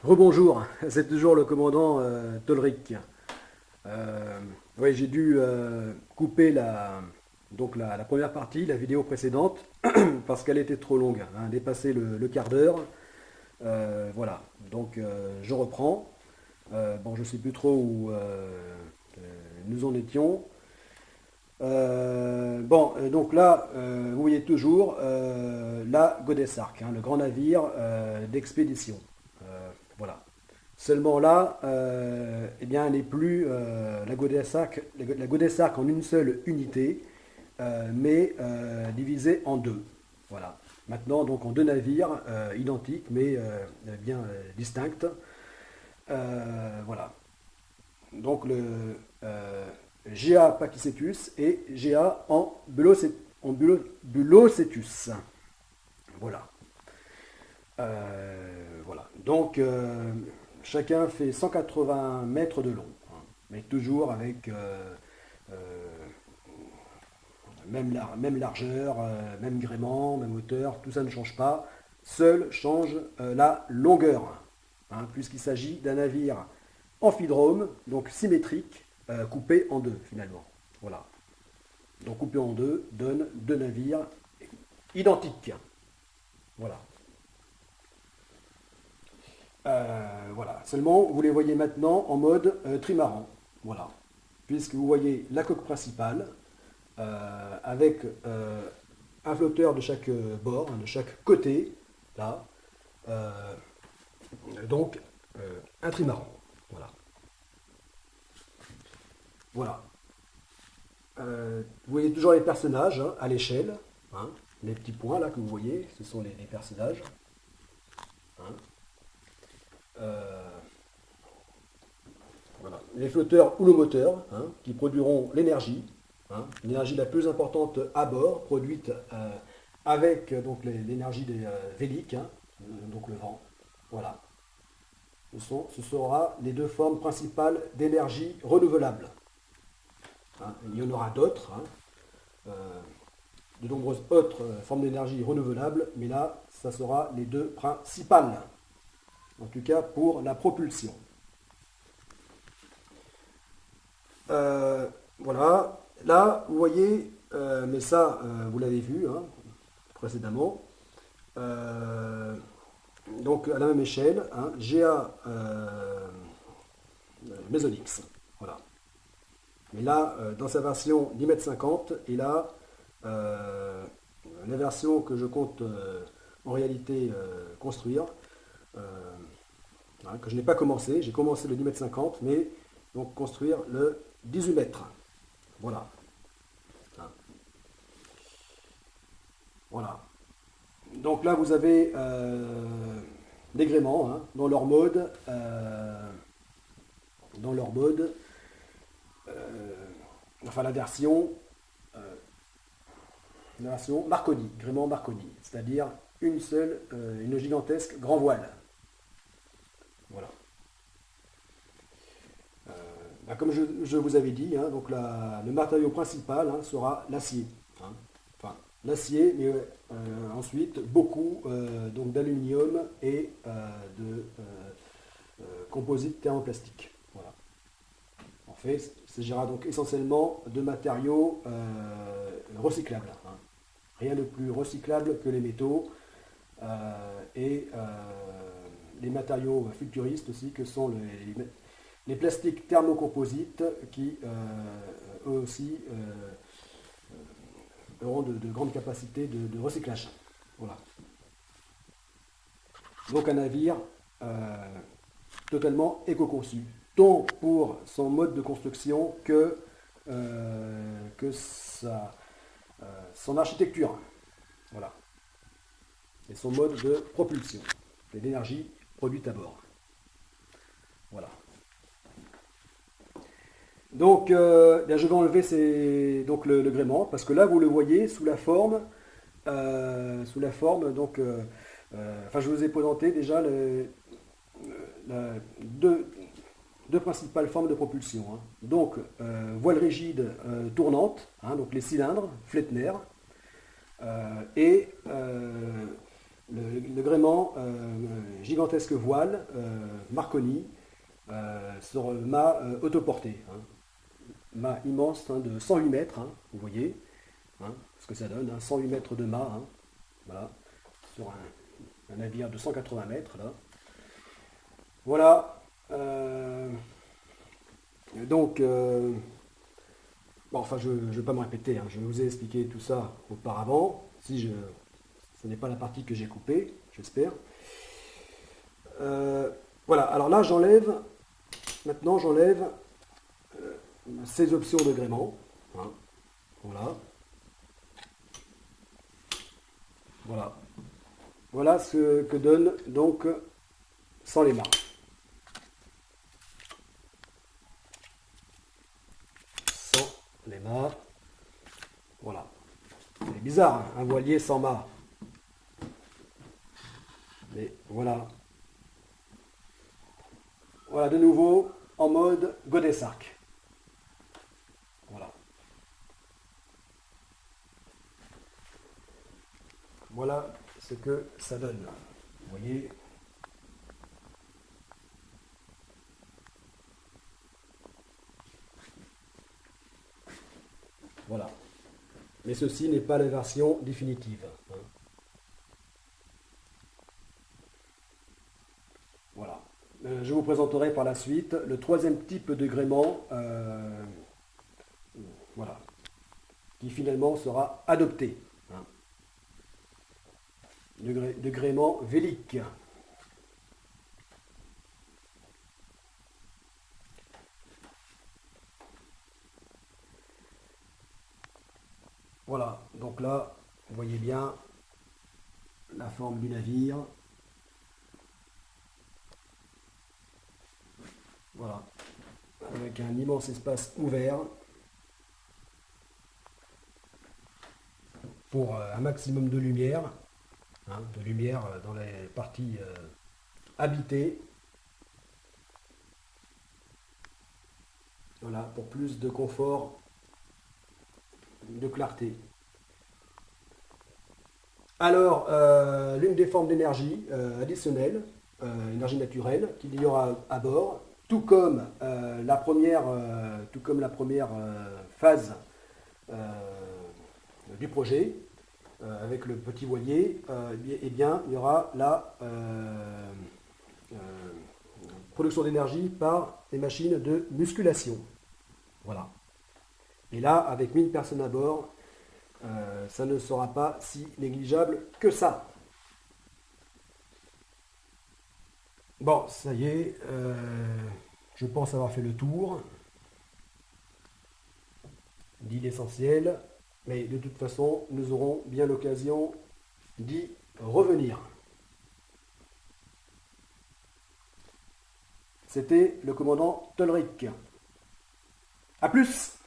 Rebonjour, c'est toujours le commandant Tolric. Oui, j'ai dû couper la première partie, la vidéo précédente, parce qu'elle était trop longue, hein, dépassé le quart d'heure. Voilà, donc je reprends. Bon, je ne sais plus trop où nous en étions. Donc là, vous voyez toujours la Goddess Ark, hein, le grand navire d'expédition. Voilà. Seulement là, eh bien, elle n'est plus la Goddess Ark en une seule unité, mais divisée en deux. Voilà. Maintenant, donc en deux navires identiques, mais bien distincts. Voilà. Donc le GA Pakicetus et GA en Bulocetus. Voilà. Voilà. Donc chacun fait 180 mètres de long, hein, mais toujours avec euh, même largeur, même gréement, même hauteur, tout ça ne change pas. Seul change la longueur, hein, puisqu'il s'agit d'un navire amphidrome, donc symétrique, coupé en deux finalement. Voilà. Donc coupé en deux donne deux navires identiques. Voilà. Voilà. Seulement, vous les voyez maintenant en mode trimaran. Voilà. Puisque vous voyez la coque principale avec un flotteur de chaque bord, hein, de chaque côté, là. Euh, donc, un trimaran. Voilà. Voilà. Vous voyez toujours les personnages hein, à l'échelle. Hein. Les petits points là que vous voyez, ce sont les personnages. Hein. Euh, voilà. Les flotteurs ou le moteur hein, qui produiront l'énergie. Hein, l'énergie la plus importante à bord, produite avec donc l'énergie des véliques, hein, donc le vent. Voilà. Ce sera les deux formes principales d'énergie renouvelable. Hein. Il y en aura d'autres, hein, de nombreuses autres formes d'énergie renouvelable, mais là, ça sera les deux principales, en tout cas pour la propulsion. Voilà, là, vous voyez, mais ça, vous l'avez vu hein, précédemment, donc à la même échelle, hein, GA Mesonix. Voilà. Mais là, dans sa version 10,50 m, et là, la version que je compte en réalité construire, euh, hein, que je n'ai pas commencé, j'ai commencé le 10,50 m, mais donc construire le 18 mètres. Voilà. Hein. Voilà. Donc là, vous avez des gréements hein, dans leur mode, enfin euh, la version Marconi, gréement Marconi, c'est-à-dire une gigantesque grand voile. Voilà. Comme je vous avais dit, hein, donc le matériau principal hein, sera l'acier. Hein. Enfin, l'acier, mais ensuite beaucoup donc d'aluminium et de composite thermoplastique. Voilà. En fait, il s'agira donc essentiellement de matériaux recyclables. Hein. Rien de plus recyclable que les métaux et les matériaux futuristes aussi que sont les plastiques thermocomposites qui eux aussi auront de grandes capacités de recyclage. Voilà. Donc un navire totalement éco-conçu, tant pour son mode de construction que son architecture. Voilà. Et son mode de propulsion, et d'énergie produite à bord. Voilà. Donc, je vais enlever donc le gréement, parce que là, vous le voyez sous la forme, donc, enfin, je vous ai présenté déjà deux principales formes de propulsion. Hein. Donc, voile rigide tournante, hein, donc les cylindres, Flettner, et le gréement gigantesque voile Marconi sur le mât autoporté. Hein. Mât immense hein, de 108 mètres, hein, vous voyez hein, ce que ça donne, hein, 108 mètres de mât, hein, voilà, sur un navire de 180 mètres. Là. Voilà. Donc, bon, enfin, je ne vais pas me répéter, hein, je vous ai expliqué tout ça auparavant. Ce n'est pas la partie que j'ai coupée, j'espère. Voilà, alors là, maintenant j'enlève ces options de gréement. Hein, voilà. Voilà. Voilà ce que donne donc sans les mâts. Sans les mâts. Voilà. C'est bizarre, hein, un voilier sans mât. Mais voilà. Voilà, de nouveau, en mode Godessark. Voilà. Voilà ce que ça donne. Vous voyez. Voilà. Mais ceci n'est pas la version définitive. Hein. Voilà. Je vous présenterai par la suite le troisième type de gréement voilà, qui finalement sera adopté. Hein. De gréement vélique. Voilà, donc là, vous voyez bien la forme du navire. Voilà, avec un immense espace ouvert pour un maximum de lumière, hein, dans les parties habitées. Voilà, pour plus de confort, de clarté. Alors, l'une des formes d'énergie additionnelle, énergie naturelle, qu'il y aura à bord, tout comme la première phase du projet, avec le petit voilier, eh bien, il y aura la production d'énergie par les machines de musculation. Voilà. Et là, avec 1000 personnes à bord, ça ne sera pas si négligeable que ça. Bon, ça y est, je pense avoir fait le tour. Dit l'essentiel, mais de toute façon, nous aurons bien l'occasion d'y revenir. C'était le commandant Tolric. A plus!